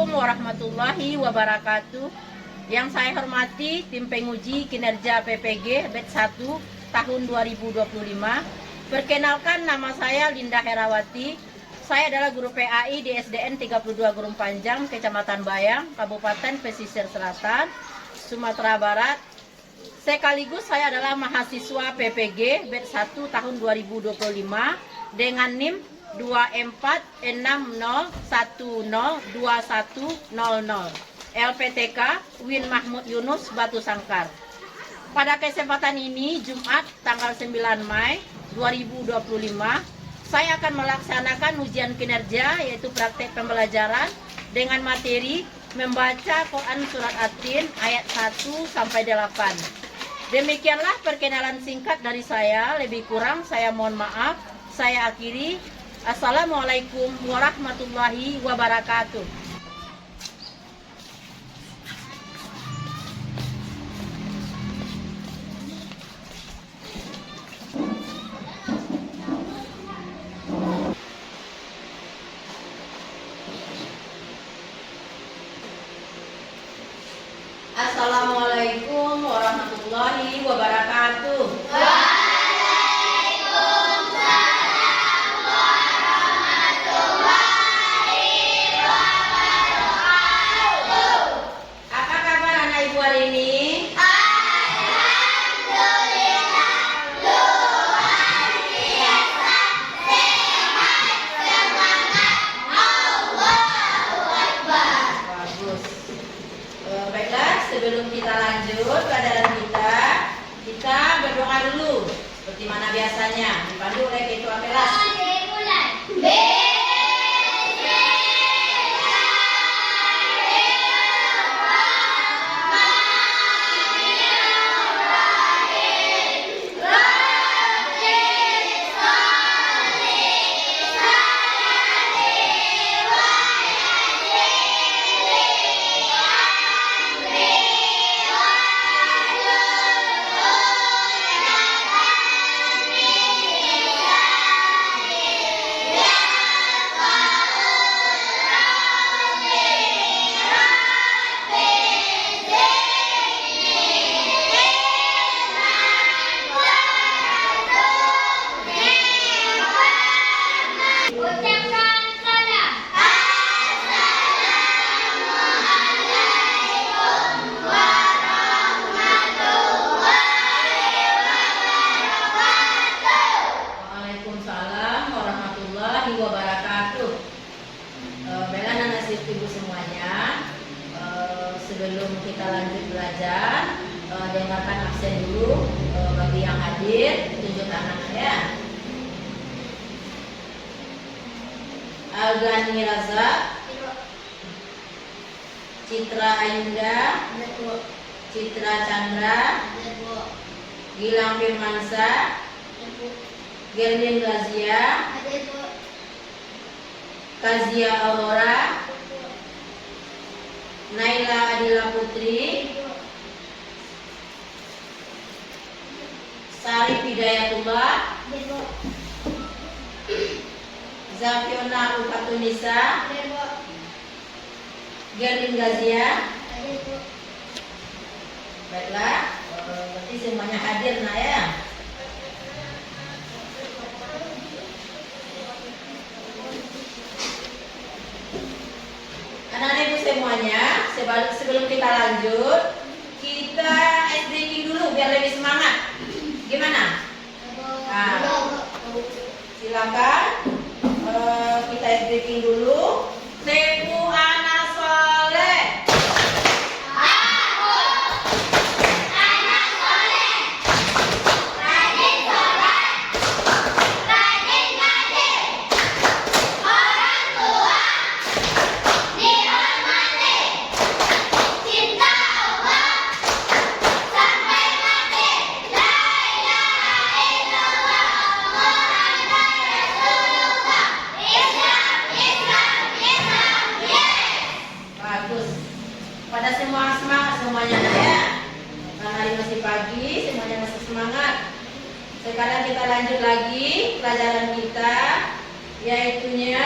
Assalamualaikum warahmatullahi wabarakatuh. Yang saya hormati tim penguji kinerja PPG batch 1 tahun 2025. Perkenalkan, nama saya Linda Herawati. Saya adalah guru PAI di SDN 32 Gurun Panjang, Kecamatan Bayang, Kabupaten Pesisir Selatan, Sumatera Barat. Sekaligus saya adalah mahasiswa PPG batch 1 tahun 2025 dengan NIM 2460102100. LPTK Win Mahmud Yunus Batu Sangkar. Pada kesempatan ini, Jumat tanggal 9 Mei 2025, saya akan melaksanakan ujian kinerja, yaitu praktek pembelajaran dengan materi membaca Quran Surat At-Tin ayat 1 sampai 8. Demikianlah perkenalan singkat dari saya. Lebih kurang saya mohon maaf. Saya akhiri. Assalamualaikum warahmatullahi wabarakatuh. Assalamualaikum warahmatullahi wabarakatuh. Waalaikumsalam warahmatullahi wabarakatuh. Apa kabar anak ibu hari ini? Alhamdulillah, luar biasa, sehat, semangat, Allahu Akbar. Bagus. Baiklah, sebelum kita lanjut pelajaran kita berdoa dulu seperti mana biasanya, dipandu oleh ketua kelas. Ucapkan salam. Assalamualaikum warahmatullahi wabarakatuh. Waalaikumsalam warahmatullahi wabarakatuh. Baiklah anak ibu semuanya, sebelum kita lanjut belajar, dengarkan absen dulu bagi yang hadir, tunjuk tangan ya. Algani Raza, Citra Ayunda, Citra Chandra, Gilang Firmansa, Gerlin Razia, Kazia Aurora, Naila Adila Putri, Sarif Hidayatullah, Zafiona Upatunisa, Gerlin Gazia. Baiklah, berarti semuanya hadir nah ya. Anak-anak ibu semuanya, sebelum kita lanjut, kita SDK dulu biar lebih semangat. Gimana? Nah, silakan kita SDK dulu. Tepu anak soleh. Aku anak soleh, rajin sholat, rajin ngaji, orang tua dihormati, cinta Allah sampai mati. La ilaha illallah Muhammad Rasulullah. Islam, Islam, Islam, yes. Bagus. Pada semua semangat semuanya ya. Karena hari masih pagi, semuanya masih semangat. Sekarang kita lanjut lagi pelajaran kita, yaitunya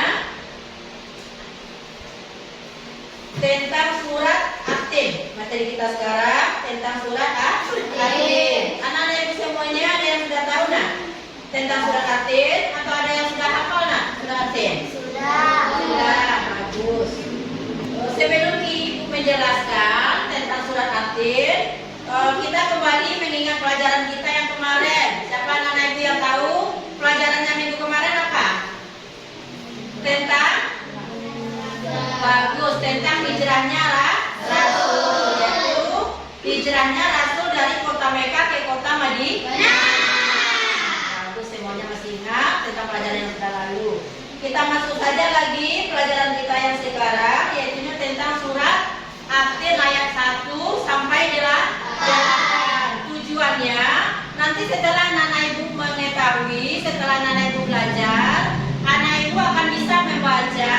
tentang surat At-Tin. Materi kita sekarang tentang surat At-Tin. Anak-anak ibu semuanya ada yang sudah tahu nak tentang surat At-Tin atau ada yang sudah hafal nak surat At-Tin? Sudah, bagus. Sebelum ibu menjelaskan tentang surat At-Tin, kita kembali mengingat pelajaran kita yang kemarin. Siapa anak-anak ibu yang tahu pelajarannya minggu kemarin apa? Tentang bagus, tentang hijrahnya Rasul, yaitu hijrahnya Rasul dari kota Mekah ke kota Madinah. Bagus, semuanya masih ingat tentang pelajaran yang sudah lalu. Kita masuk saja lagi pelajaran kita yang sekarang, yaitu tentang surat At-Tin ayat 1 sampai 8. Tujuannya nanti setelah anak ibu mengetahui, setelah anak ibu belajar, anak ibu akan bisa membaca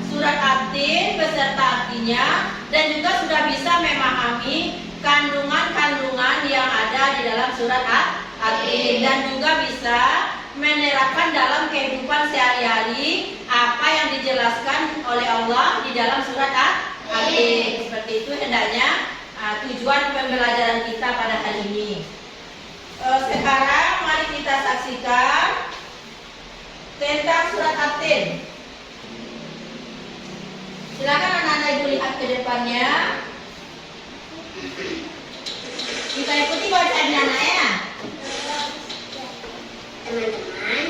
surat At-Tin beserta artinya dan juga sudah bisa memahami kandungan-kandungan yang ada di dalam surat At-Tin dan juga bisa menerapkan dalam kehidupan sehari-hari apa yang dijelaskan oleh Allah di dalam surat At-Tin. Seperti itu hendaknya tujuan pembelajaran kita pada hari ini. Sekarang mari kita saksikan tentang surat At-Tin. Silakan anak-anak ibu lihat ke depannya. Kita ikuti bacaannya anak ya. Teman-teman,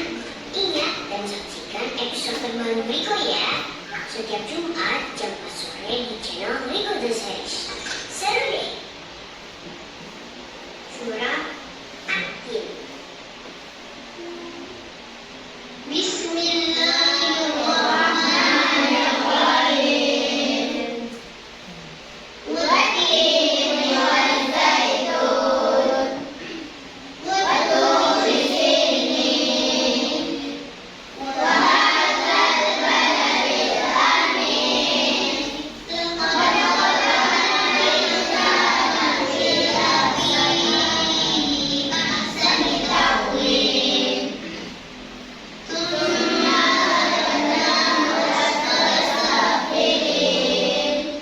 ingat dan saksikan episode terbaru Riko ya. Setiap Jumat jam 4 sore di channel Riko The Series. Seru deh. Surah At-Tin. Bismillahirrahmanirrahim. Wat-tin waz-zaitun. Wat-turi sinin. Wa hadzal baladil amin. Laqad khalaqnal insana fi ahsani taqwim. Thumma radadnahu asfala safilin.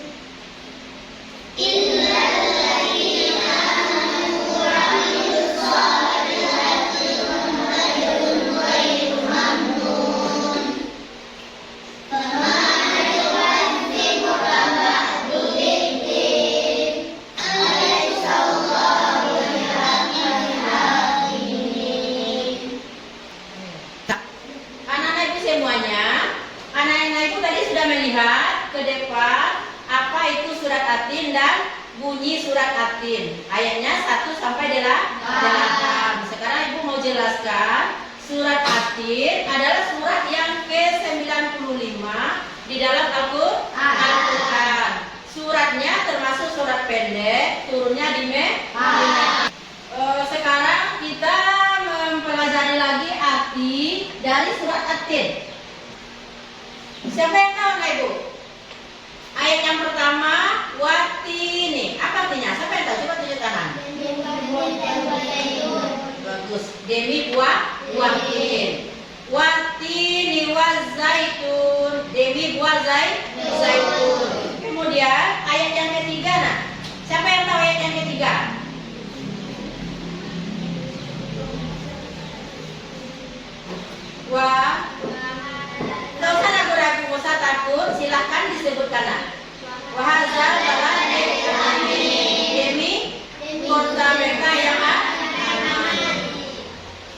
Illa alladziina amanu wa 'amilus shalihati lahum ajrun ghairu mamnun. Fama yu'adzibuka ba'du bid-din. Alaysa Allahu bi'ahkamil hakimin. Anak-anak ibu semuanya, anak-anak ibu tadi sudah melihat ke depan apa itu surat At-Tin dan bunyi surat At-Tin. Ayatnya 1 sampai 8. Sekarang ibu mau jelaskan surat At-Tin adalah surat yang ke-95 di dalam Al-Quran. Suratnya termasuk surat pendek, turunnya di Mekah. Sekarang kita mempelajari lagi arti dari surat At-Tin. Siapa yang tahu anak ibu? Ayat yang pertama, Wat-Tin. Apa artinya? Siapa yang tahu? Coba tunjuk tangan. Bagus. Demi buah tin. Wat-tin waz-zaitun. Demi buah zaitun. Kemudian ayat yang ketiga, nah. Siapa yang tahu ayat yang ketiga? Wah, nggak usah ragu-ragu, nggak usah takut, silahkan disebutkan. Wahazal baladil amin. Demi kota Mekah yang aman.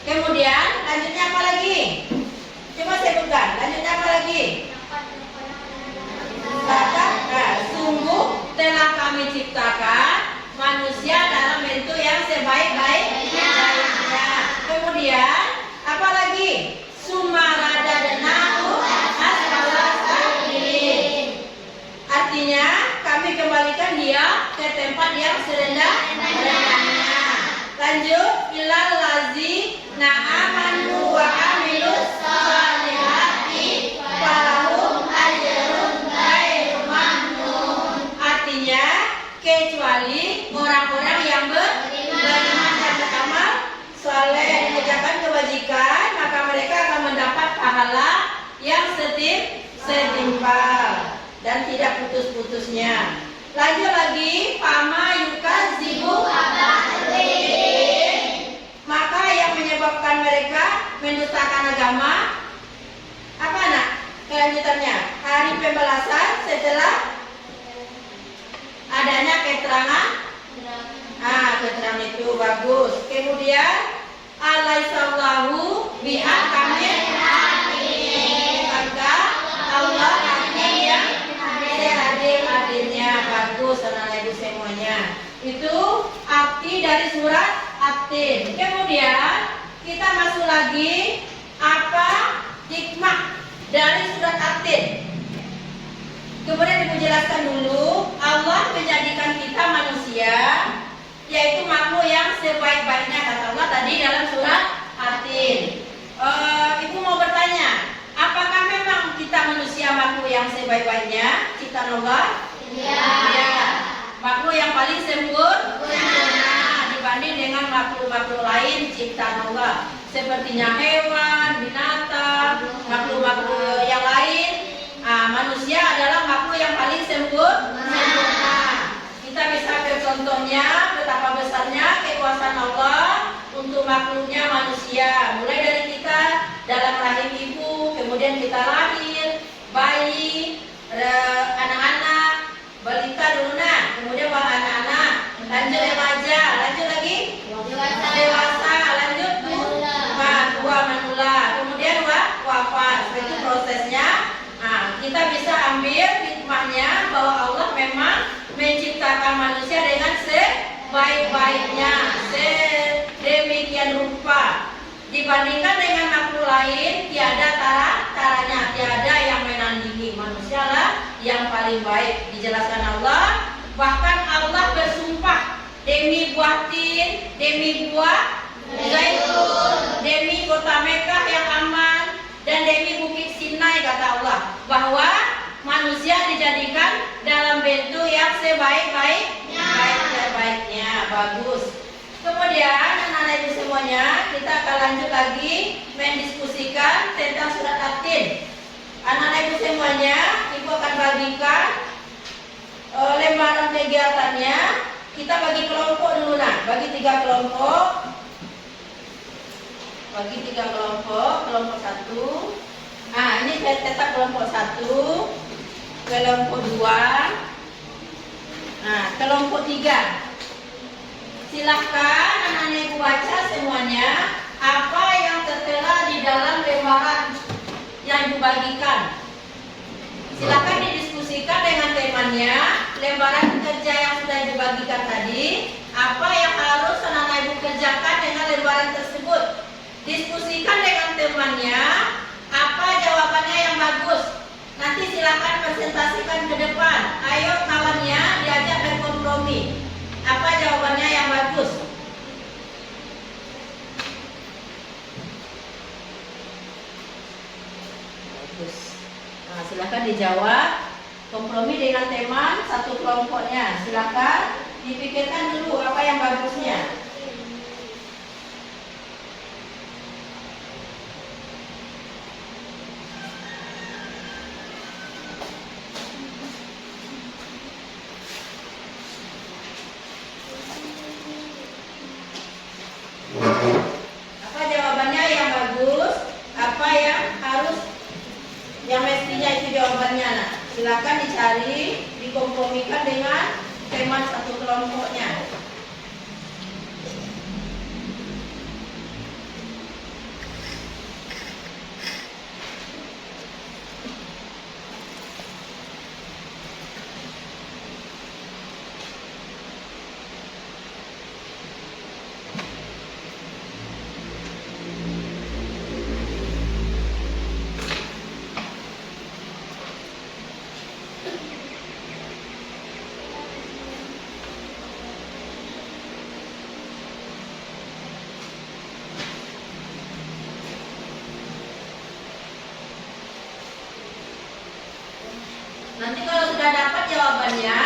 Kemudian lanjutnya apa lagi? Coba sebutkan. Lanjutnya apa lagi? Sungguh telah kami ciptakan manusia dalam bentuk yang sebaik-baiknya. Kemudian apa lagi? Sumaradadnahu asfala safilin. Artinya kami kembalikan dia ke tempat yang serendah-rendahnya. Lanjut, ilal ladzina amanu wa 'amilus shalihati falahum ajrun ghairu mamnun. Artinya kecuali orang-orang yang beriman dan beramal saleh, mengerjakan kebajikan, maka mereka akan mendapat pahala yang setimpal. dan tidak putus-putusnya. Lanjut lagi, fama yukadzibu maka yang menyebabkan mereka mendustakan agama apa nak? Kelanjutannya, hari pembalasan setelah adanya keterangan. Keterangan itu bagus. Kemudian alaihissallahu bi'akamil hakim, maka Allah hakim yang seadil-adilnya. Bagus anak ibu semuanya. Itu arti dari surat At-Tin. Kemudian kita masuk lagi, apa hikmah dari surat At-Tin. Kemudian ibu jelaskan dulu, Allah menjadikan kita manusia yaitu makhluk yang sebaik-baiknya, kata Allah tadi dalam surat At-Tin. Ibu mau bertanya, apakah memang kita manusia makhluk yang sebaik-baiknya ciptaan Allah? Ya. Makhluk yang paling sempurna dibanding dengan makhluk-makhluk lain ciptaan Allah, sepertinya hewan, binatang, makhluk-makhluk yang lain. Manusia adalah makhluk yang paling sempurna. Kita bisa ambil contohnya betapa besarnya kekuasaan Allah untuk makhluknya manusia. Mulai dari kita dalam rahim ibu, kemudian kita lahir, bayi, anak-anak, balita dulu kemudian anak-anak, lanjut remaja, lanjut lagi dewasa, lanjut tua manula, kemudian wafat. Itu prosesnya. Kita bisa ambil hikmahnya bahwa Allah memang menciptakan manusia dengan sebaik-baiknya, sedemikian rupa. Dibandingkan dengan makhluk lain, tiada taranya, tiada yang menandingi. Manusia lah yang paling baik. Dijelaskan Allah, bahkan Allah bersumpah demi buah tin, demi buah zaitun, demi kota Mekah yang aman, dan demi bukit Sinai, kata Allah, bahwa manusia dijadikan dalam bentuk yang sebaik-baiknya. Bagus. Kemudian anak-anak ibu semuanya, kita akan lanjut lagi mendiskusikan tentang surat At-Tin. Anak-anak ibu semuanya, ibu akan bagikan lembaran kegiatannya. Kita bagi kelompok dulu bagi 3 kelompok. Bagi 3 kelompok, kelompok 1. Ini saya tetap kelompok 1, kelompok 2, kelompok 3. Silahkan anak-anak ibu baca semuanya apa yang tertera di dalam lembaran yang ibu bagikan. Silahkan didiskusikan dengan temannya. Lembaran kerja yang sudah ibu bagikan tadi, apa yang harus anak-anak ibu kerjakan dengan lembaran tersebut. Diskusikan dengan temannya, apa jawabannya yang bagus. Nanti silakan presentasikan ke depan. Ayo kawannya diajak berkompromi. Apa jawabannya yang bagus? Bagus. Silakan dijawab. Kompromi dengan teman satu kelompoknya. Silakan dipikirkan dulu apa yang bagusnya. Apa jawabannya yang bagus? Apa yang harus, yang mestinya itu jawabannya. Silakan dicari, dikompromikan dengan teman satu kelompoknya. Nanti kalau sudah dapat jawabannya,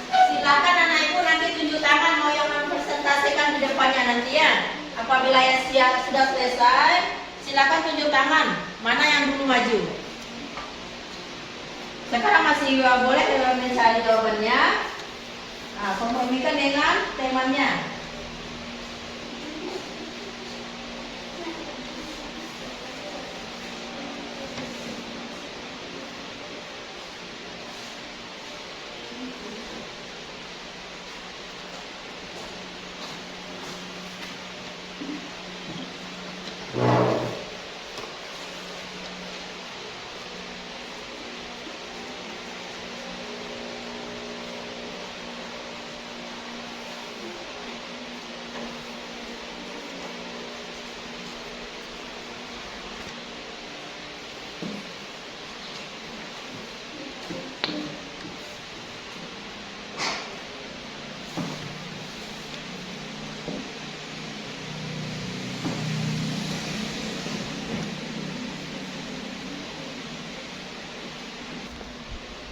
silakan anak ibu nanti tunjuk tangan mau yang mempresentasikan di depannya nanti ya. Apabila ya sudah selesai, silakan tunjuk tangan mana yang dulu maju. Sekarang masih boleh mencari jawabannya. Nah, kompromikan dengan temanya.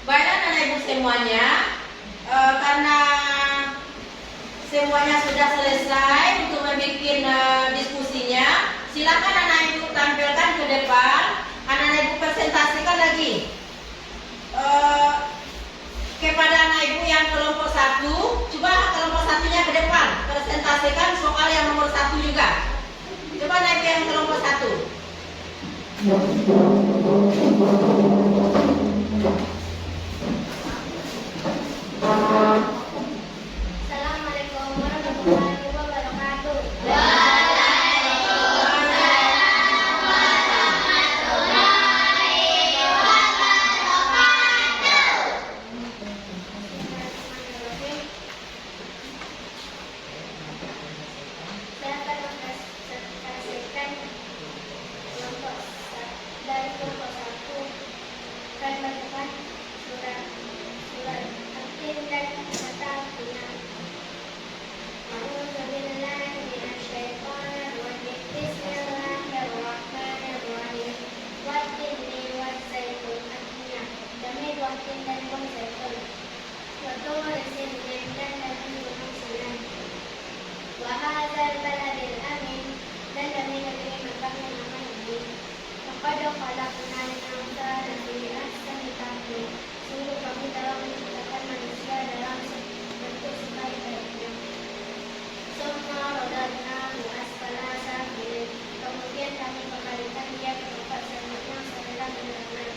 Baiklah anak ibu semuanya, karena semuanya sudah selesai untuk membuat diskusinya, silakan anak ibu tampilkan ke depan. Anak ibu presentasikan lagi kepada anak ibu yang kelompok 1. Coba kelompok 1-nya ke depan, presentasikan soal yang nomor 1 juga. Coba anak ibu yang kelompok 1. Assalamualaikum warahmatullahi wabarakatuh. Saya akan mempresentasikan dari kelompok 1 dan bacakan surat Al-Tin dan kata artinya. Bismillahirrahmanirrahim. Wat-tini wat-zaitun artinya demi watin dan buah zaitun. Wa-tur sinin dan demi gunung Sinan. Wa hadzal baladil amin dan demi negeri Mekah yang aman ini. Laqad khalaqnal insana fi ahsani taqwim. Sungguh kami telah menciptakan manusia dalam bentuk sebaik-baiknya. Summa radadnahu asfala safilin. Kemudian kami kembalikan dia ke tempat semula setelah mendengar.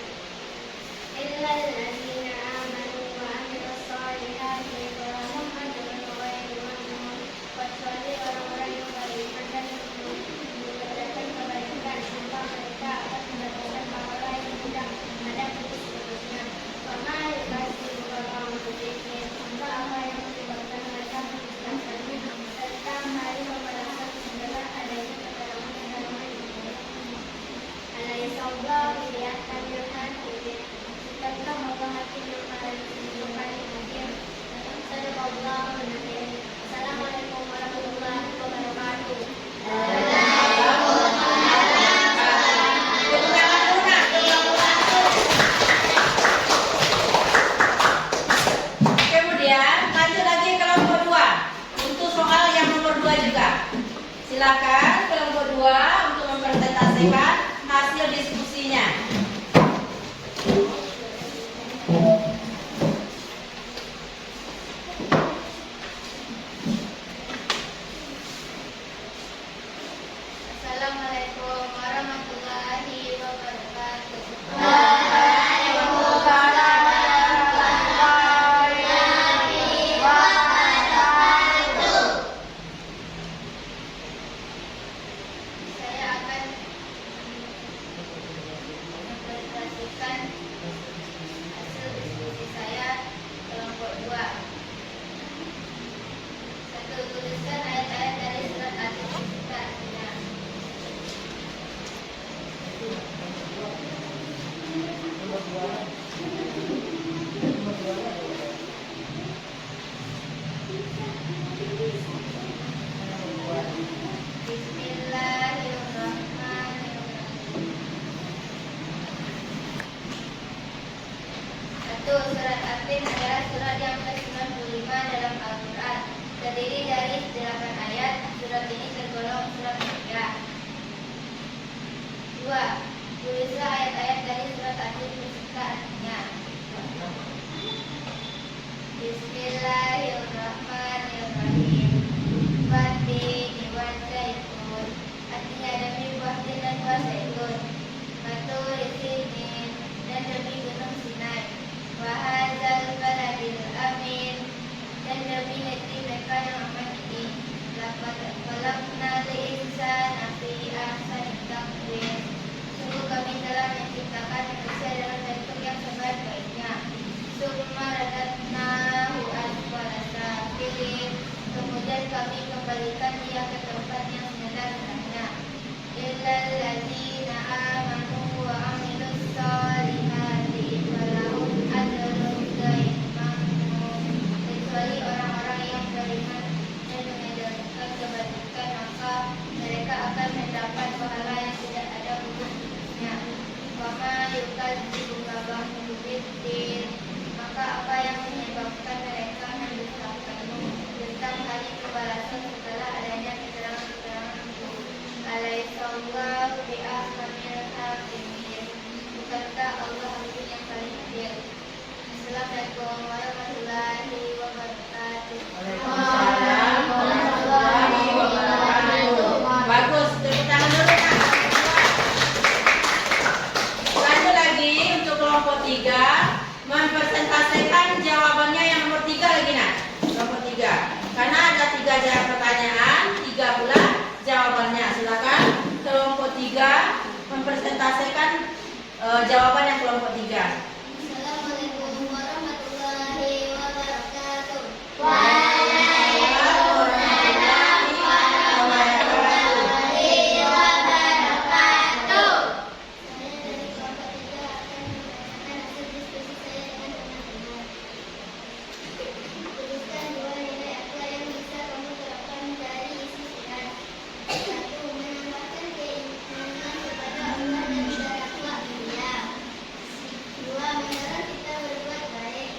Illal ladzina amanu wa amilus solihati falahum ajrun ghairu mamnun. Kecuali orang-orang yang beriman dan mengerjakan kebaikan, maka mereka akan mendapatkan pahala yang tidak ada putus putusnya. Wama yukazzibuka ba'du bidzikr. Maka apa yang menyebabkan mereka mendustakannya tentang hari pembalasan setelah adanya keterangan-keterangan ini. Alaihissallahu biahkamil hakimin. Bukankah Allah hakim yang paling hakim? Sadaqallahu al-azim. Assalamualaikum warahmatullahi wabarakatuh. Kemudian lanjut lagi kelompok 2 untuk soal yang nomor 2 juga. Silakan kelompok 2 untuk mempresentasikan hasil diskusinya. Assalamualaikum warahmatullahi wabarakatuh. Saya akan kami kembalikan dia ke tempat yang sebenarnya. Illal ladzina amanu wa amilus solihati walahum ajrun ghairu mamnun. Kecuali orang-orang yang beriman dan mengerjakan kebajikan, maka mereka akan mendapat pahala yang tidak ada putusnya. Wa ma yukadzibu ba'du biddin. Maka apa yang menyebabkan mereka mendustakanmu tentang hari pembalasan setelah adanya keterangan-keterangan itu? Alaihissallahu bi'ahkamil hakimin. Bukankah Allah Hakim yang paling adil? Assalamualaikum warahmatullahi wabarakatuh. Waalaikumsalam warahmatullahi wabarakatuh. Bagus, tepuk tangan dulu Kak. Lanjut lagi untuk kelompok 3, mempresentasikan jawabannya yang nomor 3 lagi nak. Nomor 3. Karena ada 3 pertanyaan, 3 pula jawabannya. Silakan kelompok 3 mempresentasikan jawaban yang kelompok 3. Assalamualaikum warahmatullahi wabarakatuh. Tuliskan 2 nilai akhlak yang bisa kamu terapkan dari isi surat. 1. Menambahkan keimanan kepada Allah dan berakhlak mulia. 2. Mendorong kita berbuat baik.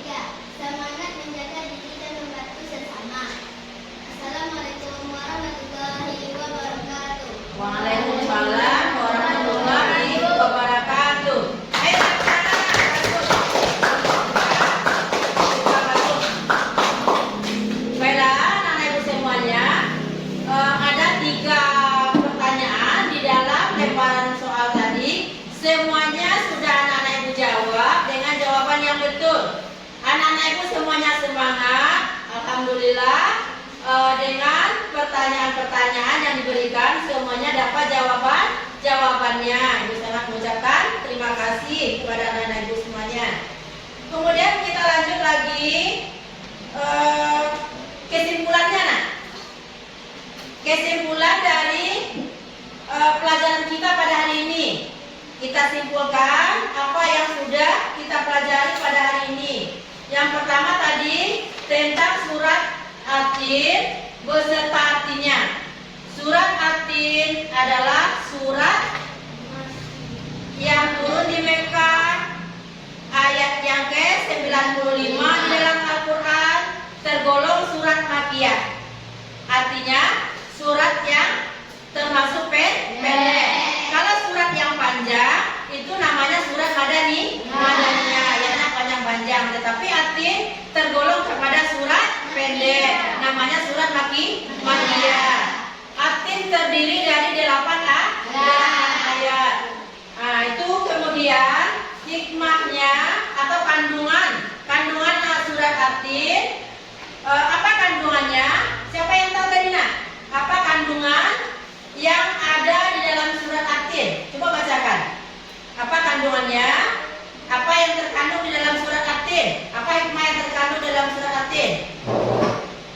3. Semangat menjaga diri dan membantu sesama. Assalamualaikum warahmatullahi wabarakatuh. Waalaikumsalam warahmatullahi wabarakatuh. Ayo baiklah anak-anak ibu semuanya, ada 3 pertanyaan di dalam lemparan soal tadi. Semuanya sudah anak-anak ibu jawab dengan jawaban yang betul. Anak-anak ibu semuanya semangat, alhamdulillah. Dengan pertanyaan-pertanyaan yang diberikan semuanya dapat jawabannya. Ibu sangat mengucapkan terima kasih kepada anak-anak ibu semuanya. Kemudian kita lanjut lagi kesimpulannya nak. Kesimpulan dari pelajaran kita pada hari ini. Kita simpulkan apa yang sudah kita pelajari pada hari ini. Yang pertama tadi tentang surat At-Tin beserta artinya. Surat At-Tin adalah surat yang turun di Mekah, ayat yang ke-95 di dalam Al-Quran, tergolong surat Makkiyah. Artinya surat yang termasuk pendek. Kalau surat yang panjang itu namanya surat Madaniyah, ayatnya panjang-panjang. Tetapi At-Tin tergolong kepada surat pendek, namanya surat Makkiyah. At-Tin terdiri dari 8 ayat. Nah, itu kemudian hikmahnya atau kandungan surat At-Tin. Apa kandungannya? Siapa yang tahu tadi nak? Apa kandungan yang ada di dalam surat At-Tin? Coba bacakan. Apa kandungannya? Apa yang terkandung di dalam surat At-Tin? Apa hikmah yang terkandung dalam surat At-Tin?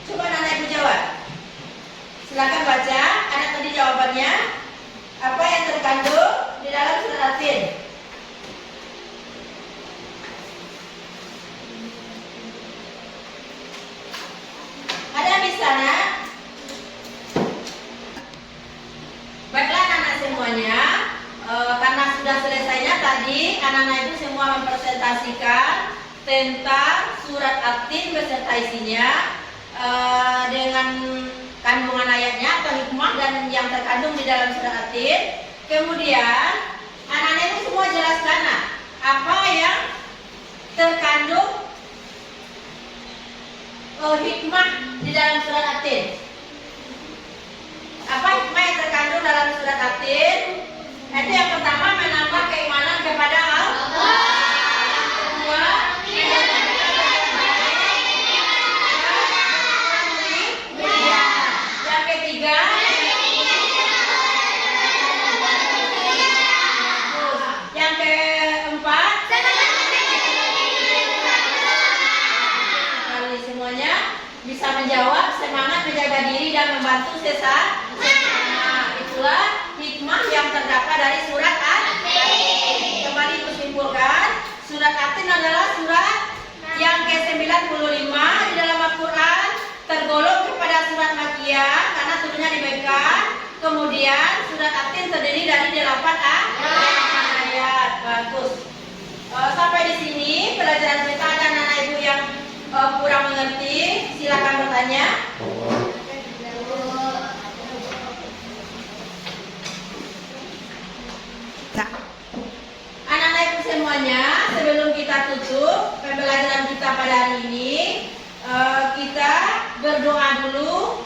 Coba anak ibu jawab. Silakan baca. Ada tadi jawabannya. Apa yang terkandung di dalam surat At-Tin? Ada di sana? Baiklah anak-anak semuanya, karena sudah selesainya tadi anak-anak itu semua mempresentasikan tentang surat At-Tin beserta isinya, dengan kandungan ayatnya atau hikmah dan yang terkandung di dalam surat At-Tin. Kemudian anak-anak itu semua jelaskan apa yang terkandung hikmah di dalam surat At-Tin. Apa hikmah yang terkandung dalam surat At-Tin? Itu yang pertama, menambah keimanan kepada Allah. Kedua, yang ketiga, yang keempat, semuanya bisa menjawab. semangat menjaga diri dan membantu sesama. Itulah hikmah yang terdapat dari surat At-Tin. Kembali kusimpulkan, surat At-Tin adalah surat yang ke-95 di dalam Al-Quran, tergolong kepada surat Makkiyah karena turunnya di Mekah. Kemudian surat At-Tin terdiri dari 8 ayat. Bagus. Sampai di sini pelajaran kita. Ada anak ibu yang kurang mengerti, silakan bertanya. Anak-anak ibu semuanya, sebelum kita tutup pembelajaran kita pada hari ini, kita berdoa dulu,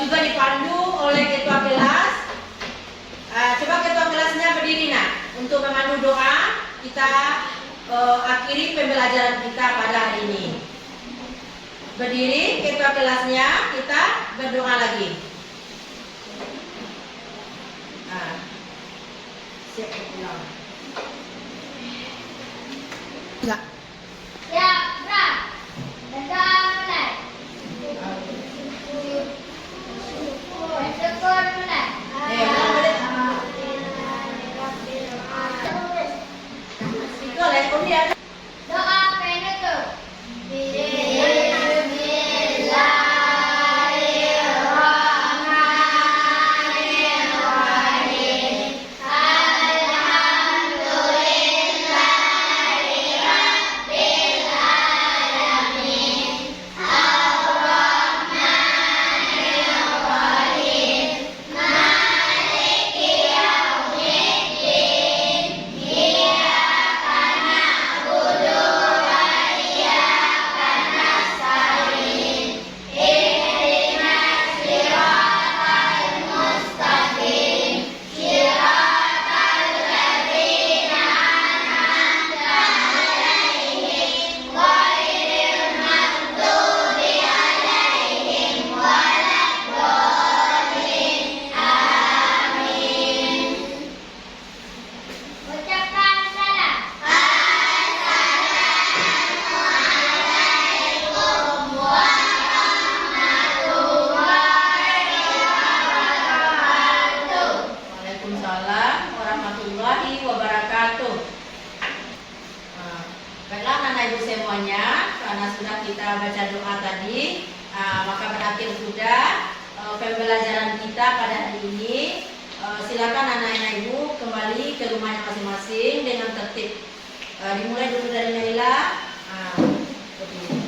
juga dipandu oleh ketua kelas. Coba ketua kelasnya berdiri nak, untuk memandu doa. Kita akhiri pembelajaran kita pada hari ini. Berdiri ketua kelasnya, kita berdoa lagi. Siap pulang. Ya, Bra. Berdoa mulai. Bersyukur mulai. Doa penutup. Ucapkan salam. Waalaikumsalam warahmatullahi wabarakatuh. Baiklah anak ibu semuanya, karena sudah kita baca doa tadi, maka berakhir sudah pembelajaran kita pada hari ini. Silakan anak-anak ibu kembali ke rumahnya masing-masing dengan tertib. Dimulai dulu dari Naila. Seperti ini.